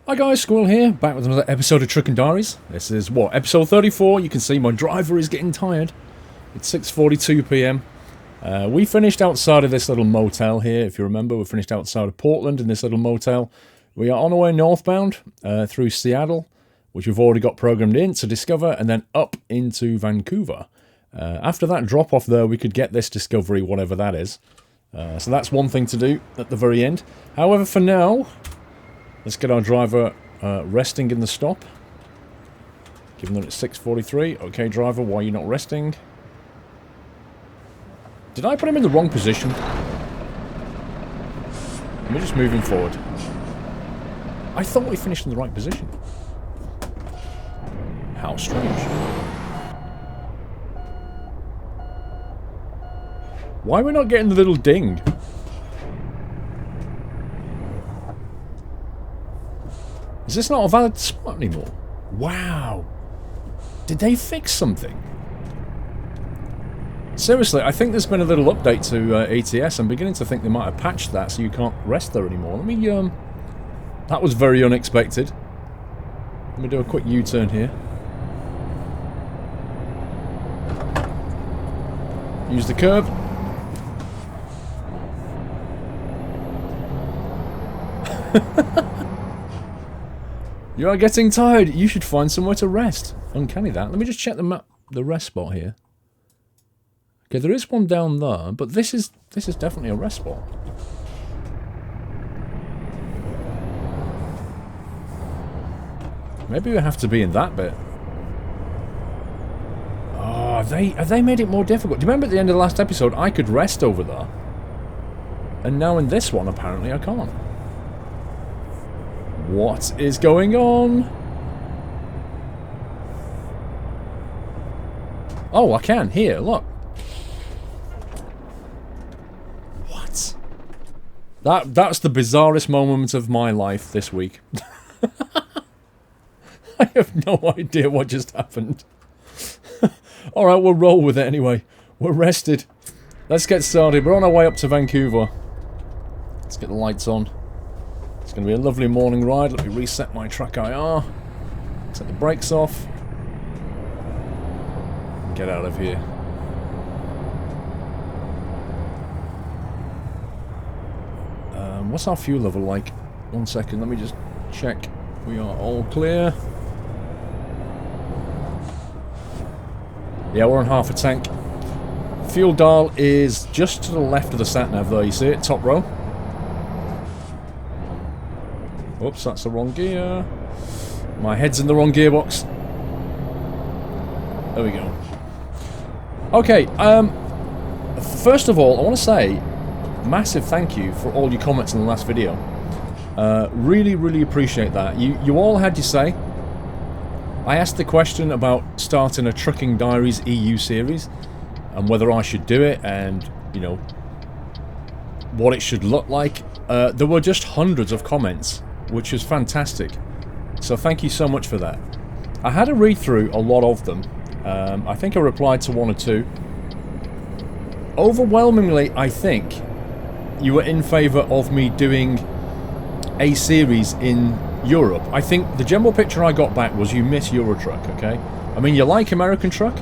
Hi guys, Squirrel here, back with another episode of Trucking Diaries. This is, what, episode 34. You can see my driver is getting tired. It's 6:42 PM. We finished outside of this little motel here, if you remember. We finished outside of Portland in this little motel. We are on our way northbound through Seattle, which we've already got programmed in to discover, and then up into Vancouver. After that drop-off there, we could get this discovery, whatever that is. So that's one thing to do at the very end. However, for now, let's get our driver resting in the stop. Given that it's 6:43. Okay, driver, why are you not resting? Did I put him in the wrong position? Let me just move him forward. I thought we finished in the right position. How strange. Why are we not getting the little ding? Is this not a valid spot anymore? Wow. Did they fix something? Seriously, I think there's been a little update to ATS. I'm beginning to think they might have patched that so you can't rest there anymore. Let me, that was very unexpected. Let me do a quick U-turn here. Use the curb. You are getting tired. You should find somewhere to rest. Uncanny that. Let me just check the map, the rest spot here. Okay, there is one down there, but this is definitely a rest spot. Maybe we have to be in that bit. Oh, have they made it more difficult? Do you remember at the end of the last episode, I could rest over there? And now in this one, apparently, I can't. What is going on? Oh, I can. Here, look. What? That's the bizarrest moment of my life this week. I have no idea what just happened. Alright, we'll roll with it anyway. We're rested. Let's get started. We're on our way up to Vancouver. Let's get the lights on. It's going to be a lovely morning ride. Let me reset my track IR. Set the brakes off. Get out of here. What's our fuel level like? 1 second, let me just check. We are all clear. Yeah, we're on half a tank. Fuel dial is just to the left of the sat-nav there. You see it? Top row. Oops, that's the wrong gear. My head's in the wrong gearbox. There we go. Okay, first of all, I want to say massive thank you for all your comments in the last video. Really, really appreciate that. You all had your say. I asked the question about starting a Trucking Diaries EU series and whether I should do it and, you know, what it should look like. There were just hundreds of comments, which was fantastic. So thank you so much for that. I had a read through a lot of them. I think I replied to one or two. Overwhelmingly, I think you were in favour of me doing a series in Europe. I think the general picture I got back was you miss Eurotruck, okay? I mean, you like American Truck,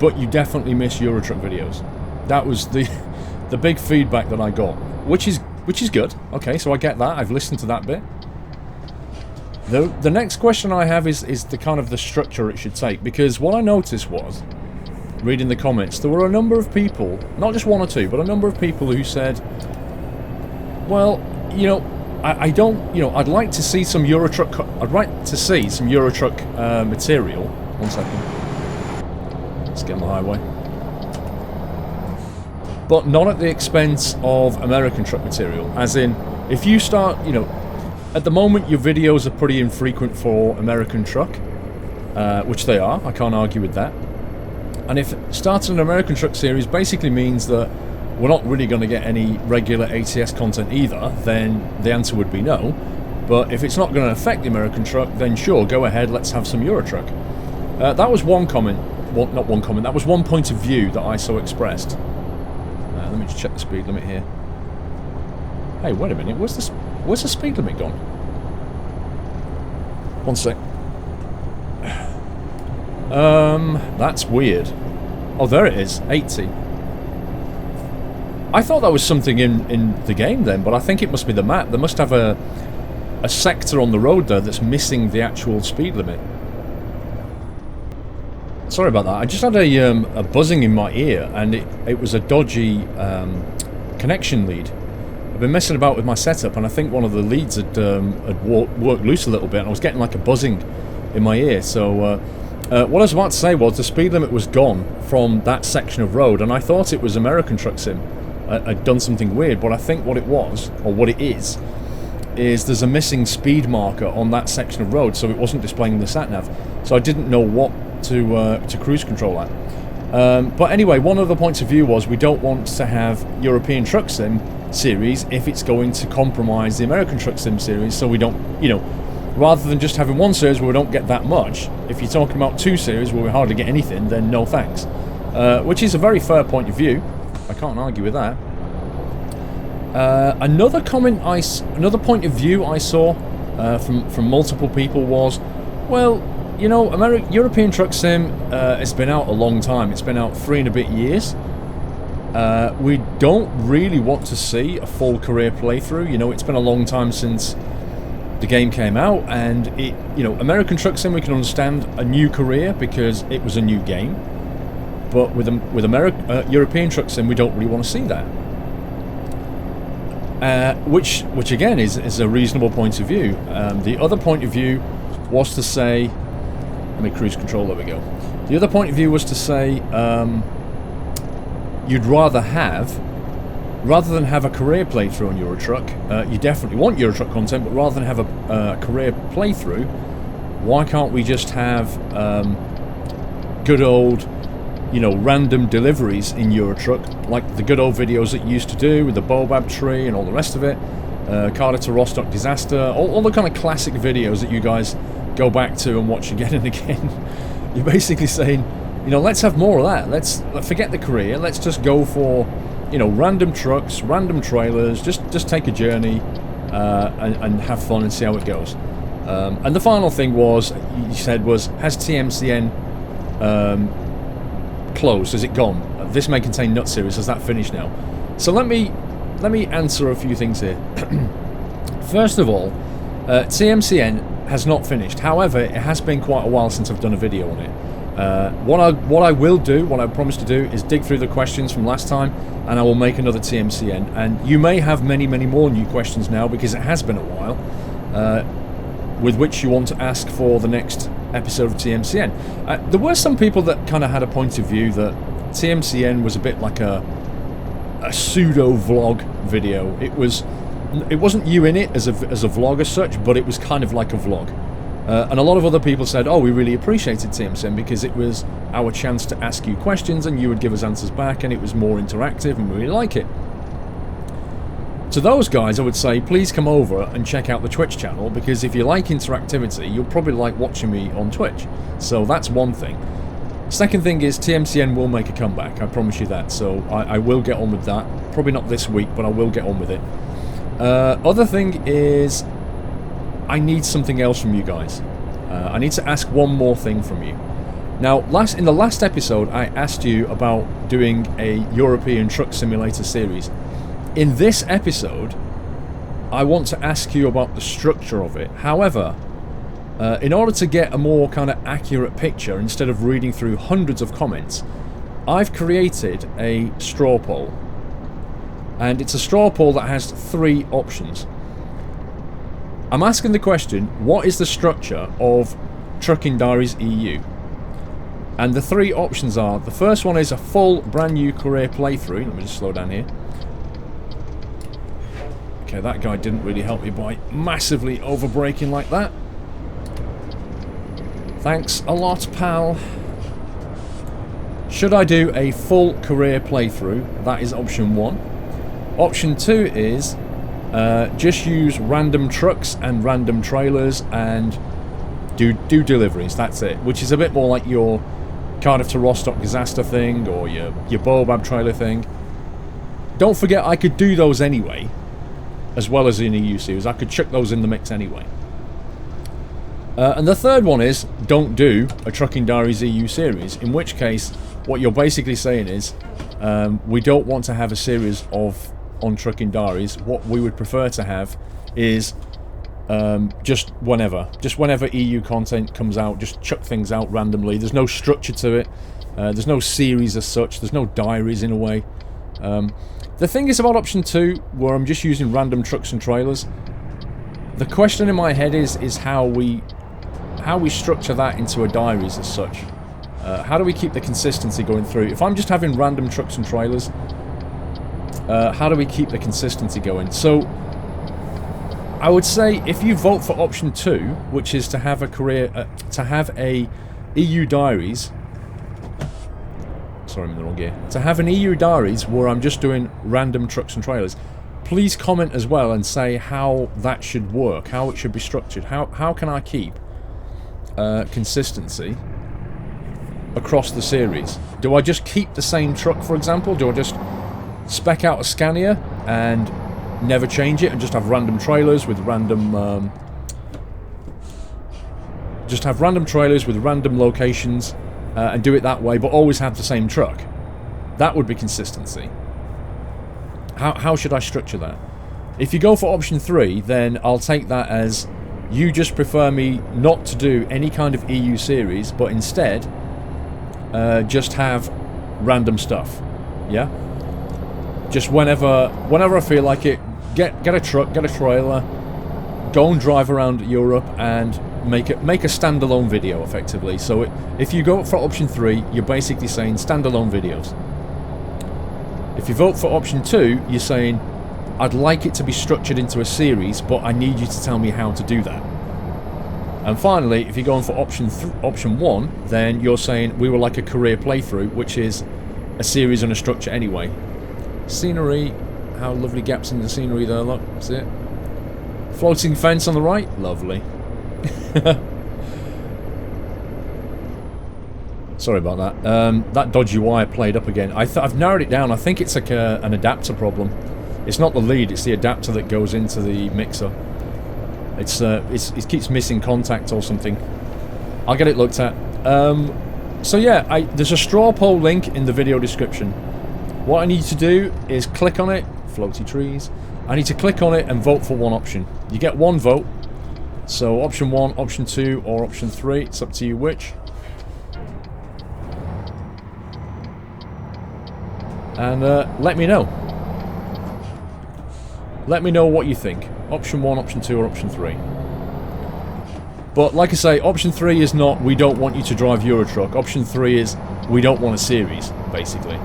but you definitely miss Eurotruck videos. That was the big feedback that I got, which is good. Okay, so I get that. I've listened to that bit. The next question I have is the kind of the structure it should take, because what I noticed was, reading the comments, there were a number of people, not just one or two, but a number of people who said, well, you know, I don't, you know, I'd like to see some Eurotruck, I'd like to see some Eurotruck material. 1 second. Let's get on the highway. But not at the expense of American truck material, as in, if you start, you know, at the moment your videos are pretty infrequent for American Truck, which they are, I can't argue with that. And if starting an American Truck series basically means that we're not really going to get any regular ATS content either, then the answer would be no. But if it's not going to affect the American Truck, then sure, go ahead, let's have some Eurotruck. That was one comment, not one comment, that was one point of view that I so expressed. Let me just check the speed limit here. Hey, wait a minute, where's the speed limit gone? One sec. That's weird. Oh, there it is. 80. I thought that was something in the game then, but I think it must be the map. They must have a sector on the road there that's missing the actual speed limit. Sorry about that. I just had a buzzing in my ear, and it was a dodgy connection lead. I've been messing about with my setup, and I think one of the leads had worked loose a little bit, and I was getting like a buzzing in my ear. So what I was about to say was the speed limit was gone from that section of road, and I thought it was American Truck Sim. I'd done something weird, but I think what it was, or what it is there's a missing speed marker on that section of road, so it wasn't displaying the sat-nav. So I didn't know what to cruise control at. But anyway, one of the points of view was we don't want to have European Truck Sim series if it's going to compromise the American Truck Sim series, so we don't, you know, rather than just having one series where we don't get that much, if you're talking about two series where we hardly get anything, then no thanks. Which is a very fair point of view. I can't argue with that. Another point of view I saw from multiple people was, well, you know, European Truck Sim it's been out a long time. It's been out 3 and a bit years. We don't really want to see a full career playthrough. You know, it's been a long time since the game came out, and you know, American Truck Sim we can understand a new career because it was a new game. But with European Truck Sim, we don't really want to see that. Which again is a reasonable point of view. The other point of view was to say, let me cruise control. There we go. The other point of view was to say, you'd rather than have a career playthrough on Euro Truck, you definitely want Euro Truck content, but rather than have a career playthrough, why can't we just have good old, you know, random deliveries in Euro Truck, like the good old videos that you used to do with the Baobab tree and all the rest of it, Cardiff to Rostock disaster, all the kind of classic videos that you guys go back to and watch again and again. You're basically saying, you know, let's have more of that. Let's forget the career. Let's just go for, you know, random trucks, random trailers. Just take a journey and have fun and see how it goes. And the final thing was, you said, was, has TMCN closed? Is it gone? This may contain nut series. Has that finished now? So let me answer a few things here. First of all, TMCN has not finished. However, it has been quite a while since I've done a video on it. What I promise to do is dig through the questions from last time, and I will make another TMCN. And you may have many more new questions now because it has been a while, with which you want to ask for the next episode of TMCN. There were some people that kind of had a point of view that TMCN was a bit like a pseudo vlog video. It wasn't you in it as a vlog as such, but it was kind of like a vlog. And a lot of other people said, oh, we really appreciated TMCN because it was our chance to ask you questions and you would give us answers back, and it was more interactive and we really like it. To those guys, I would say, please come over and check out the Twitch channel, because if you like interactivity, you'll probably like watching me on Twitch. So that's one thing. Second thing is, TMCN will make a comeback, I promise you that. So I will get on with that. Probably not this week, but I will get on with it. Other thing is, I need something else from you guys. I need to ask one more thing from you. Now, in the last episode, I asked you about doing a European Truck Simulator series. In this episode, I want to ask you about the structure of it. However, in order to get a more kind of accurate picture, instead of reading through hundreds of comments, I've created a straw poll. And it's a straw poll that has 3 options. I'm asking the question, what is the structure of Trucking Diaries EU? And the 3 options are, the first one is a full brand new career playthrough. Let me just slow down here. Okay, that guy didn't really help me by massively over-braking like that. Thanks a lot, pal. Should I do a full career playthrough? That is option 1. Option 2 is just use random trucks and random trailers and do deliveries. That's it. Which is a bit more like your Cardiff to Rostock disaster thing, or your Baobab trailer thing. Don't forget, I could do those anyway, as well as in EU series. I could chuck those in the mix anyway. And the third one is, don't do a Trucking Diaries EU series, in which case, what you're basically saying is, we don't want to have a series on Trucking Diaries. What we would prefer to have is just whenever EU content comes out, just chuck things out randomly. There's no structure to it. There's no series as such. There's no diaries in a way. The thing is about option 2, where I'm just using random trucks and trailers, the question in my head is how we structure that into a diaries as such. How do we keep the consistency going through? If I'm just having random trucks and trailers, how do we keep the consistency going? So I would say if you vote for option 2, which is to have a EU diaries. Sorry, I'm in the wrong gear. To have an EU diaries where I'm just doing random trucks and trailers, please comment as well and say how that should work, how it should be structured. How can I keep consistency across the series? Do I just keep the same truck, for example? Do I just spec out a Scania and never change it and just have random trailers with random locations and do it that way, but always have the same truck? That would be consistency. How should I structure that? If you go for option 3, then I'll take that as you just prefer me not to do any kind of EU series, but instead just have random stuff. Yeah? Just whenever I feel like it, get a truck, get a trailer, go and drive around Europe and make a standalone video effectively. So if you go for option 3, you're basically saying standalone videos. If you vote for option 2, you're saying I'd like it to be structured into a series, but I need you to tell me how to do that. And finally, if you're going for option 1, then you're saying we would like a career playthrough, which is a series and a structure anyway. Scenery, how lovely gaps in the scenery there, look, see it? Floating fence on the right, lovely. Sorry about that. That dodgy wire played up again. I've narrowed it down. I think it's like an adapter problem. It's not the lead, it's the adapter that goes into the mixer. It keeps missing contact or something. I'll get it looked at. So yeah, there's a straw poll link in the video description. What I need to do is click on it. Floaty trees. I need to click on it and vote for one option. You get one vote. So option 1, option 2, or option 3. It's up to you which. And let me know. Let me know what you think. Option 1, option 2, or option 3. But like I say, option 3 is not we don't want you to drive Euro Truck. Option 3 is we don't want a series, basically.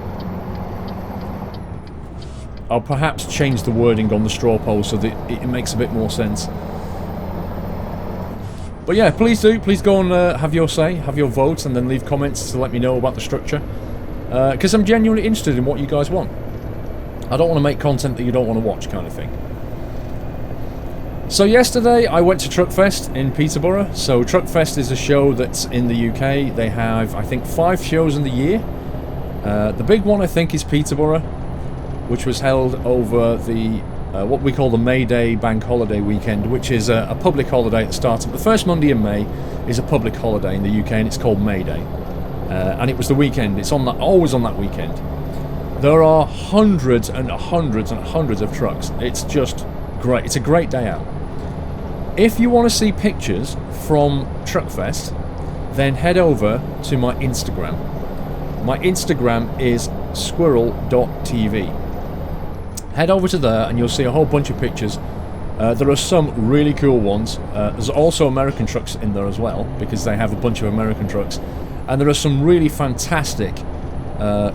I'll perhaps change the wording on the straw poll so that it makes a bit more sense. But yeah, please go and have your say, have your vote, and then leave comments to let me know about the structure. Because I'm genuinely interested in what you guys want. I don't want to make content that you don't want to watch, kind of thing. So yesterday I went to Truckfest in Peterborough. So Truckfest is a show that's in the UK. They have, I think, 5 shows in the year. The big one, I think, is Peterborough, which was held over the what we call the May Day Bank Holiday weekend, which is a public holiday that starts the first Monday in May. Is a public holiday in the UK, and it's called May Day. And it was the weekend. It's on that, always on that weekend. There are hundreds and hundreds and hundreds of trucks. It's just great. It's a great day out. If you want to see pictures from Truckfest, then head over to my Instagram. My Instagram is squirrel.tv. Head over to there and you'll see a whole bunch of pictures. There are some really cool ones. There's also American trucks in there as well, because they have a bunch of American trucks. And there are some really fantastic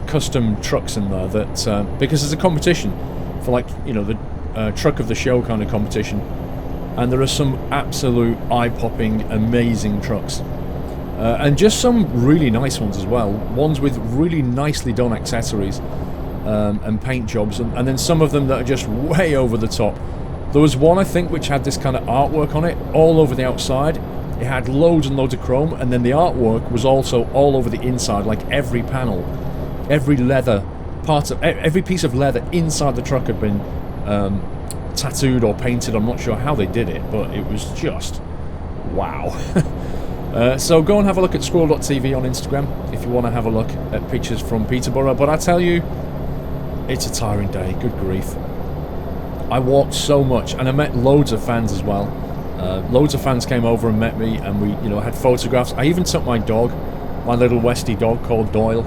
custom trucks in there that, because there's a competition for, like, you know, the truck of the show kind of competition. And there are some absolute eye-popping, amazing trucks. And just some really nice ones as well. Ones with really nicely done accessories and paint jobs. And then some of them that are just way over the top. There was one, I think, which had this kind of artwork on it all over the outside. It had loads and loads of chrome. And then the artwork was also all over the inside, like every panel. Every leather, every piece of leather inside the truck had been tattooed or painted. I'm not sure how they did it, but it was just Wow. So go and have a look at squirrel.tv on Instagram if you want to have a look at pictures from Peterborough. But I tell you, it's a tiring day, good grief. I walked so much, and I met loads of fans as well. Loads of fans came over and met me, and we, had photographs. I even took my dog, my little Westie dog called Doyle,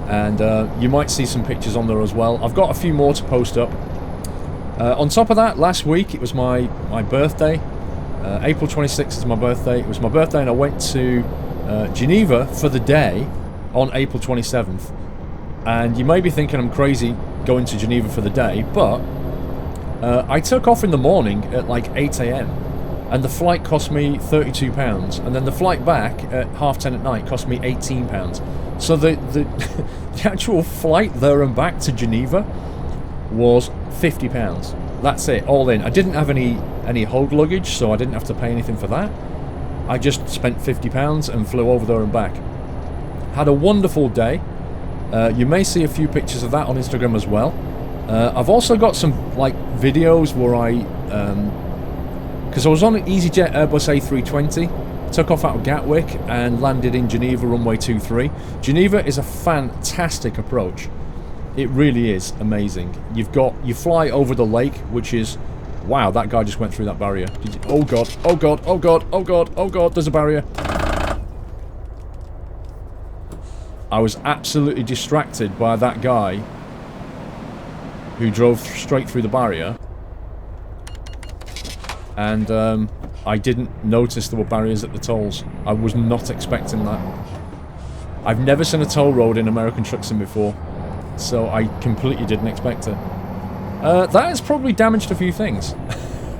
and you might see some pictures on there as well. I've got a few more to post up. On top of that, last week it was my birthday. April 26th is my birthday. It was my birthday, and I went to Geneva for the day on April 27th. And you may be thinking I'm crazy going to Geneva for the day, but I took off in the morning at like 8 AM, and the flight cost me £32, and then the flight back at 10:30 at night cost me £18. So the the actual flight there and back to Geneva was £50. That's it, all in. I didn't have any hold luggage, so I didn't have to pay anything for that. I just spent £50 and flew over there and back. Had a wonderful day. You may see a few pictures of that on Instagram as well. I've also got some like videos where because I was on an EasyJet Airbus A320, took off out of Gatwick and landed in Geneva runway 23. Geneva is a fantastic approach. It really is amazing. You fly over the lake, which is, wow, that guy just went through that barrier. Oh god, oh god, oh god, oh god, oh god, there's a barrier. I was absolutely distracted by that guy who drove straight through the barrier, and I didn't notice there were barriers at the tolls. I was not expecting that. I've never seen a toll road in American Truck Sim before, so I completely didn't expect it. That has probably damaged a few things.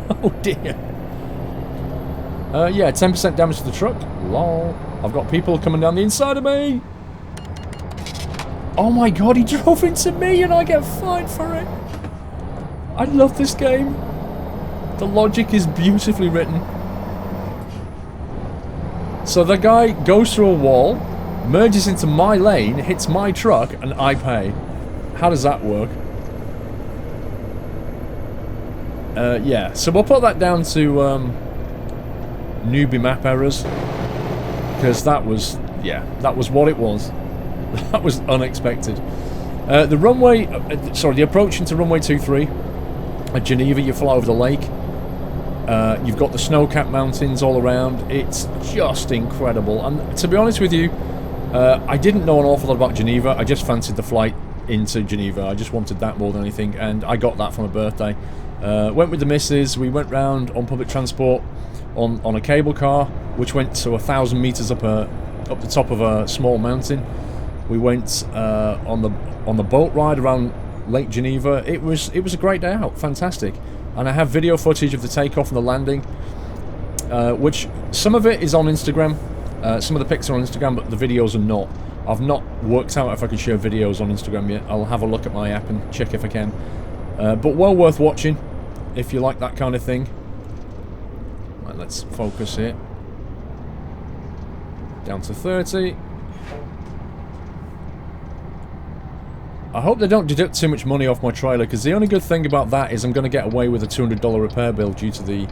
Oh dear. Yeah, 10% damage to the truck. Lol. I've got people coming down the inside of me. Oh my god, he drove into me and I get fined for it. I love this game. The logic is beautifully written. So the guy goes through a wall, merges into my lane, hits my truck, and I pay. How does that work? Yeah, so we'll put that down to newbie map errors, because that was what it was. That was unexpected. The runway, the approach into runway 23 at Geneva, you fly over the lake. You've got the snow-capped mountains all around. It's just incredible. And to be honest with you, I didn't know an awful lot about Geneva. I just fancied the flight into Geneva. I just wanted that more than anything, and I got that for my birthday. Went with the missus. We went round on public transport on a cable car, which went to 1,000 meters up the top of a small mountain. We went on the boat ride around Lake Geneva. It was a great day out, fantastic. And I have video footage of the takeoff and the landing, which some of it is on Instagram. Some of the pics are on Instagram, but the videos are not. I've not worked out if I can share videos on Instagram yet. I'll have a look at my app and check if I can. But well worth watching if you like that kind of thing. Right, let's focus here. Down to 30. I hope they don't deduct too much money off my trailer, because the only good thing about that is I'm going to get away with a $200 repair bill due to the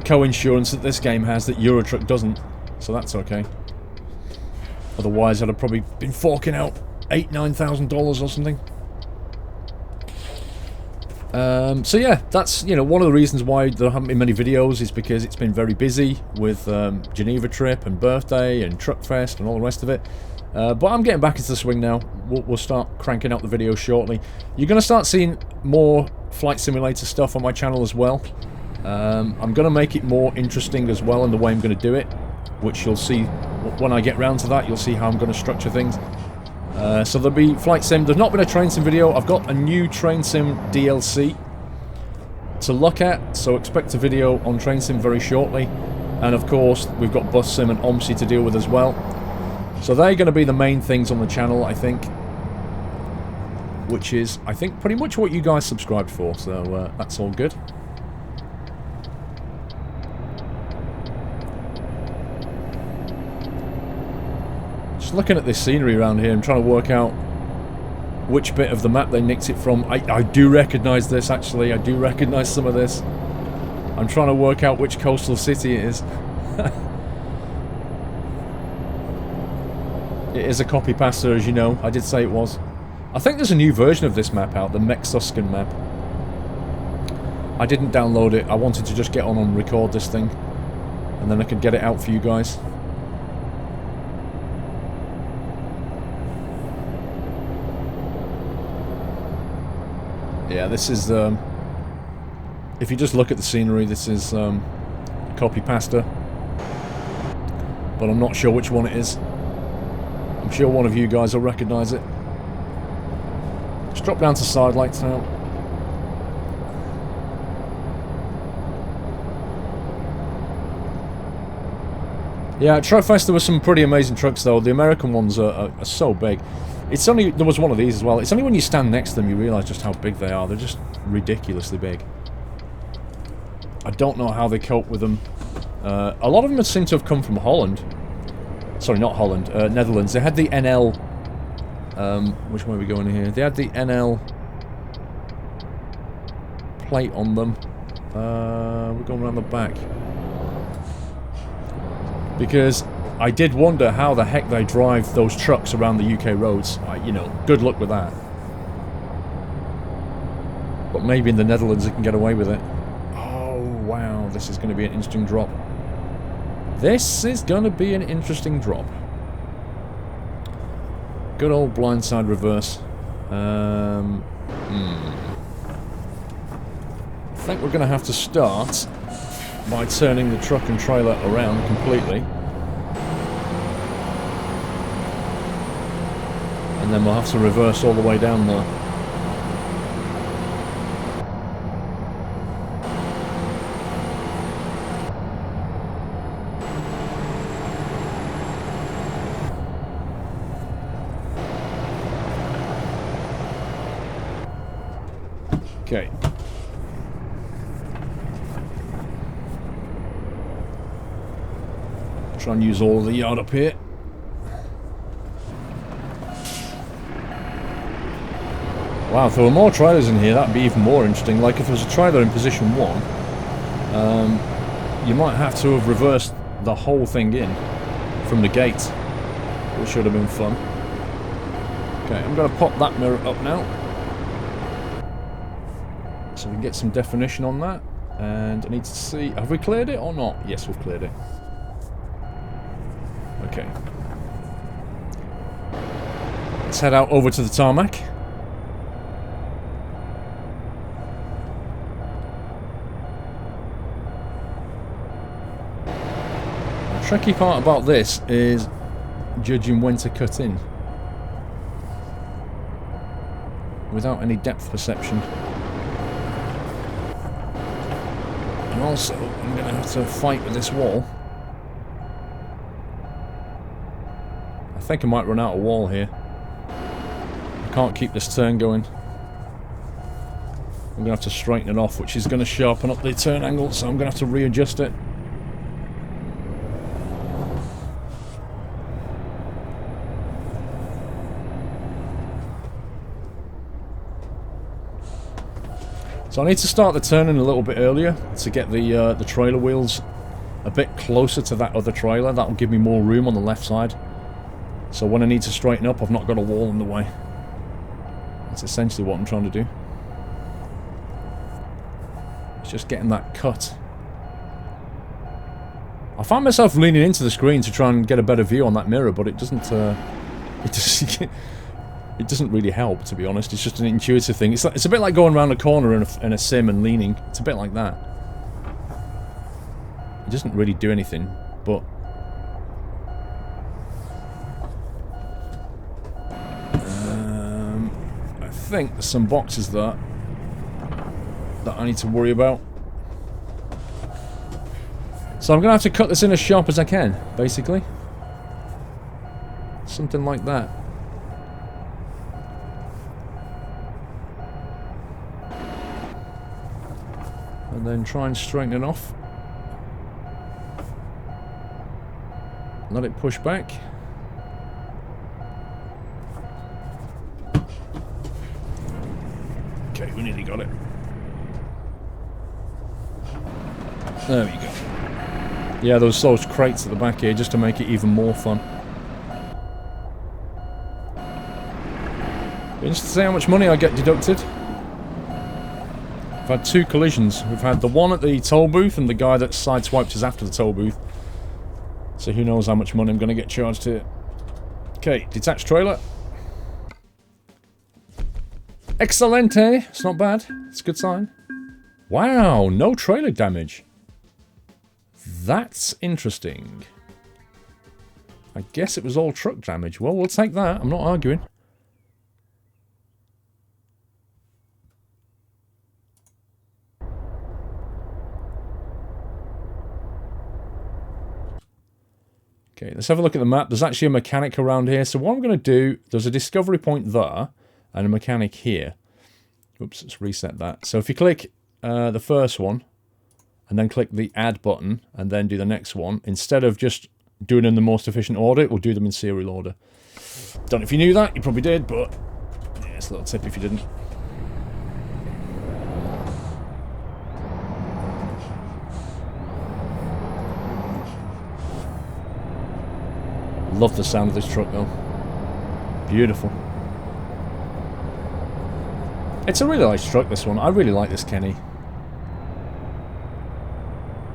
co-insurance that this game has that Eurotruck doesn't. So that's okay. Otherwise I'd have probably been forking out $8,000-9,000 or something. So yeah, that's, one of the reasons why there haven't been many videos is because it's been very busy with Geneva trip and birthday and Truckfest and all the rest of it. But I'm getting back into the swing now. We'll start cranking out the videos shortly. You're going to start seeing more Flight Simulator stuff on my channel as well. I'm going to make it more interesting as well in the way I'm going to do it, which you'll see when I get round to that. You'll see how I'm going to structure things. So there'll be Flight Sim. There's not been a Train Sim video. I've got a new Train Sim DLC to look at, so expect a video on Train Sim very shortly. And of course, we've got Bus Sim and OMSI to deal with as well. So they're going to be the main things on the channel, I think. Which is, I think, pretty much what you guys subscribed for, so that's all good. Just looking at this scenery around here, I'm trying to work out which bit of the map they nicked it from. I do recognise this, actually. I do recognise some of this. I'm trying to work out which coastal city it is. It is a copy pasta, as you know. I did say it was. I think there's a new version of this map out, the Mexuscan map. I didn't download it. I wanted to just get on and record this thing, and then I could get it out for you guys. Yeah, this is, if you just look at the scenery, this is copy pasta. But I'm not sure which one it is. I'm sure one of you guys will recognise it. Just drop down to side lights now. Yeah, at Truckfest there were some pretty amazing trucks though. The American ones are so big. It's only, there was one of these as well. It's only when you stand next to them you realise just how big they are. They're just ridiculously big. I don't know how they cope with them. A lot of them seem to have come from Holland. Sorry, not Holland, Netherlands. They had the NL... which way are we going here? They had the NL plate on them. We're going around the back. Because I did wonder how the heck they drive those trucks around the UK roads. You know, good luck with that. But maybe in the Netherlands they can get away with it. Oh, wow. This is going to be an interesting drop. This is going to be an interesting drop. Good old blindside reverse. I think we're going to have to start by turning the truck and trailer around completely. And then we'll have to reverse all the way down there. Okay. Try and use all of the yard up here. Wow, if there were more trailers in here, that'd be even more interesting. Like if there was a trailer in position 1, you might have to have reversed the whole thing in from the gate, which should have been fun. Okay, I'm going to pop that mirror up now, so we can get some definition on that. And I need to see, have we cleared it or not? Yes, we've cleared it. Okay. Let's head out over to the tarmac. The tricky part about this is judging when to cut in without any depth perception. And also, I'm going to have to fight with this wall. I think I might run out of wall here. I can't keep this turn going. I'm going to have to straighten it off, which is going to sharpen up the turn angle, so I'm going to have to readjust it. So I need to start the turning a little bit earlier to get the trailer wheels a bit closer to that other trailer. That will give me more room on the left side. So when I need to straighten up, I've not got a wall in the way. That's essentially what I'm trying to do. It's just getting that cut. I find myself leaning into the screen to try and get a better view on that mirror, but it doesn't it doesn't really help, to be honest. It's just an intuitive thing. It's a bit like going around a corner in a sim and leaning. It's a bit like that. It doesn't really do anything, but I think there's some boxes there that I need to worry about. So I'm going to have to cut this in as sharp as I can, basically. Something like that. And then try and straighten it off. Let it push back. Okay, we nearly got it. There we go. Yeah, those crates at the back here just to make it even more fun. Interesting to see how much money I get deducted. We've had 2 collisions. We've had the one at the toll booth and the guy that sideswiped us after the toll booth. So who knows how much money I'm going to get charged here. Okay, detached trailer. Excelente! It's not bad. It's a good sign. Wow, no trailer damage. That's interesting. I guess it was all truck damage. Well, we'll take that. I'm not arguing. Okay, let's have a look at the map. There's actually a mechanic around here. So what I'm going to do, there's a discovery point there and a mechanic here. Oops, let's reset that. So if you click the first one and then click the add button and then do the next one, instead of just doing them in the most efficient order, it will do them in serial order. Don't know if you knew that, you probably did, but yeah, it's a little tip if you didn't. Love the sound of this truck though. Beautiful. It's a really nice truck, this one. I really like this Kenny.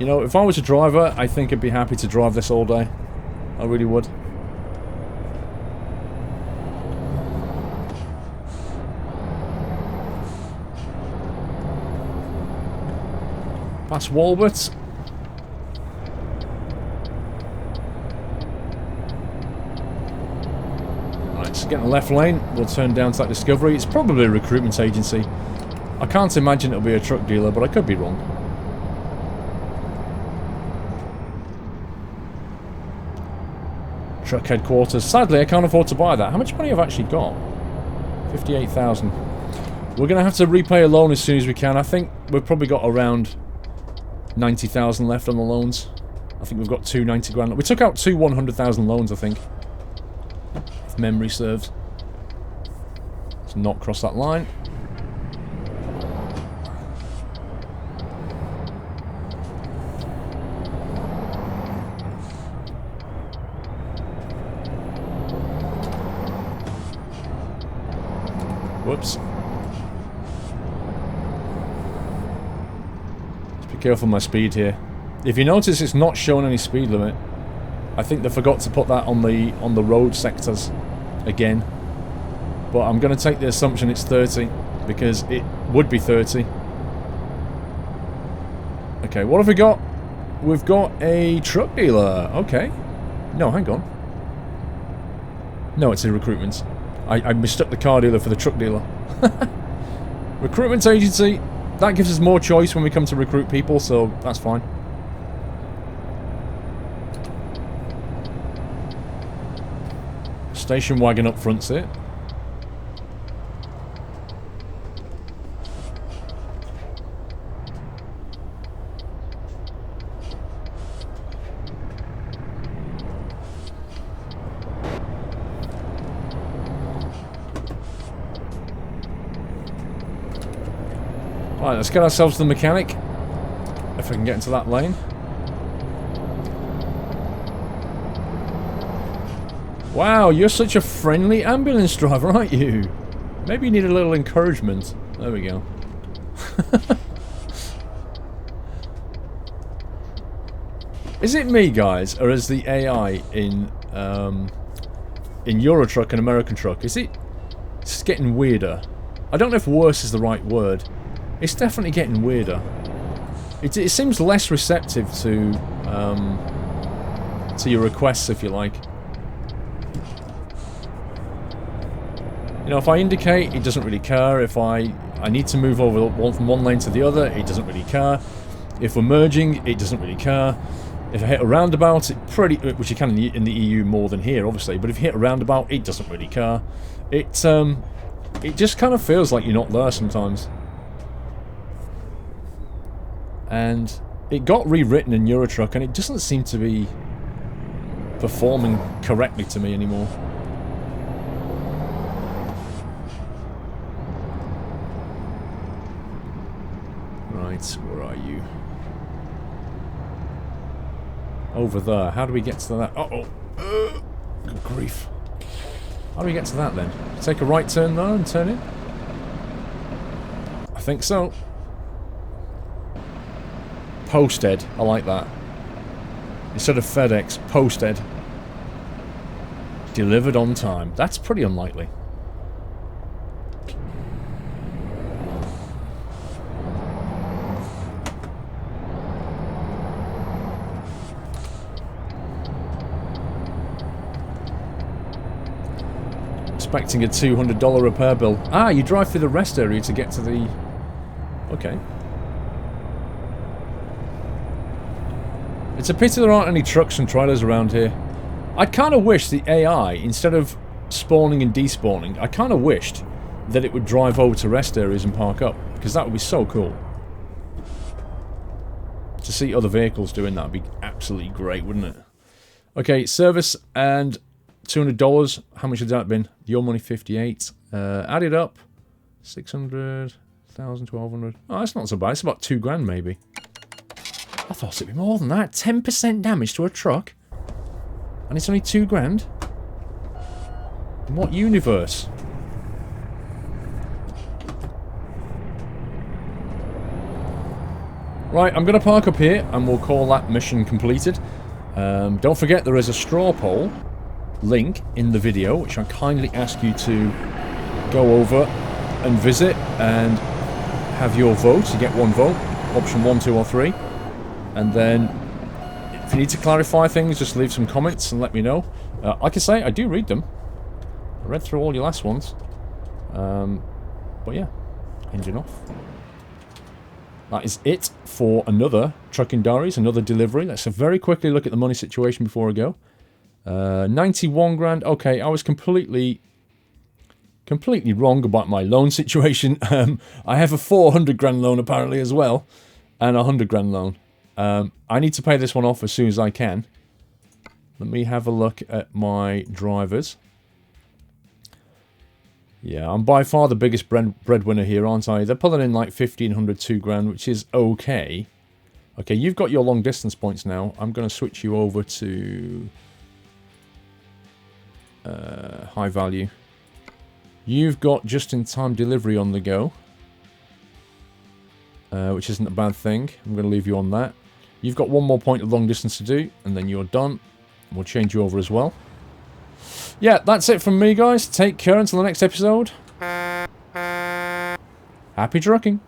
You know, if I was a driver, I think I'd be happy to drive this all day. I really would. Past Walbert. Get in the left lane, we'll turn down to that discovery. It's probably a recruitment agency. I can't imagine it'll be a truck dealer, but I could be wrong. Truck headquarters. Sadly, I can't afford to buy that. How much money have I actually got? 58,000. We're going to have to repay a loan as soon as we can. I think we've probably got around 90,000 left on the loans. I think we've got 290 grand. We took out 2 100,000 loans, I think. If memory serves. Let's not cross that line. Whoops. Let's be careful of my speed here. If you notice, it's not showing any speed limit. I think they forgot to put that on the road sectors again. But I'm going to take the assumption it's 30 because it would be 30. Okay, what have we got? We've got a truck dealer. Okay. No, hang on. No, it's a recruitment. I mistook the car dealer for the truck dealer. Recruitment agency. That gives us more choice when we come to recruit people, so that's fine. Station wagon up front's it. Right, let's get ourselves to the mechanic. If I can get into that lane. Wow, you're such a friendly ambulance driver, aren't you? Maybe you need a little encouragement. There we go. Is it me, guys, or is the AI in Euro Truck and American Truck, it's getting weirder? I don't know if worse is the right word. It's definitely getting weirder. It seems less receptive to your requests, if you like. You know, if I indicate, it doesn't really care. If I need to move over from one lane to the other, it doesn't really care. If we're merging, it doesn't really care. If I hit a roundabout, which you can in the EU more than here, obviously, but if you hit a roundabout, it doesn't really care. It just kind of feels like you're not there sometimes. And it got rewritten in Eurotruck, and it doesn't seem to be performing correctly to me anymore. Right, where are you? Over there. How do we get to that? Uh-oh. Good grief. How do we get to that then? Take a right turn there and turn in? I think so. Posted. I like that. Instead of FedEx, posted. Delivered on time. That's pretty unlikely. Expecting a $200 repair bill. Ah, you drive through the rest area to get to the... Okay. It's a pity there aren't any trucks and trailers around here. I kind of wish the AI, instead of spawning and despawning, I kind of wished that it would drive over to rest areas and park up. Because that would be so cool. To see other vehicles doing that would be absolutely great, wouldn't it? Okay, service and $200. How much has that been? Your money, 58. Added up, 600, 1,000, 1,200. Oh, that's not so bad. It's about $2,000 maybe. I thought it'd be more than that. 10% damage to a truck, and it's only $2,000. In what universe? Right, I'm going to park up here, and we'll call that mission completed. Don't forget there is a straw poll link in the video, which I kindly ask you to go over and visit and have your vote. You get one vote, option 1, 2 or 3, and then if you need to clarify things, just leave some comments and let me know. Like I say, I do read them. I read through all your last ones, but yeah, engine off. That is it for another Trucking Diaries, another delivery. Let's very quickly look at the money situation before I go. 91 grand. Okay, I was completely wrong about my loan situation. I have a 400 grand loan apparently as well, and a 100 grand loan. I need to pay this one off as soon as I can. Let me have a look at my drivers. Yeah, I'm by far the biggest breadwinner here, aren't I? They're pulling in like 1,500, 2 grand, which is okay. Okay, you've got your long distance points now. I'm going to switch you over to high value. You've got just-in-time delivery on the go, which isn't a bad thing. I'm going to leave you on that. You've got one more point of long distance to do, and then you're done. We'll change you over as well. Yeah, that's it from me, guys. Take care until the next episode. Happy trucking.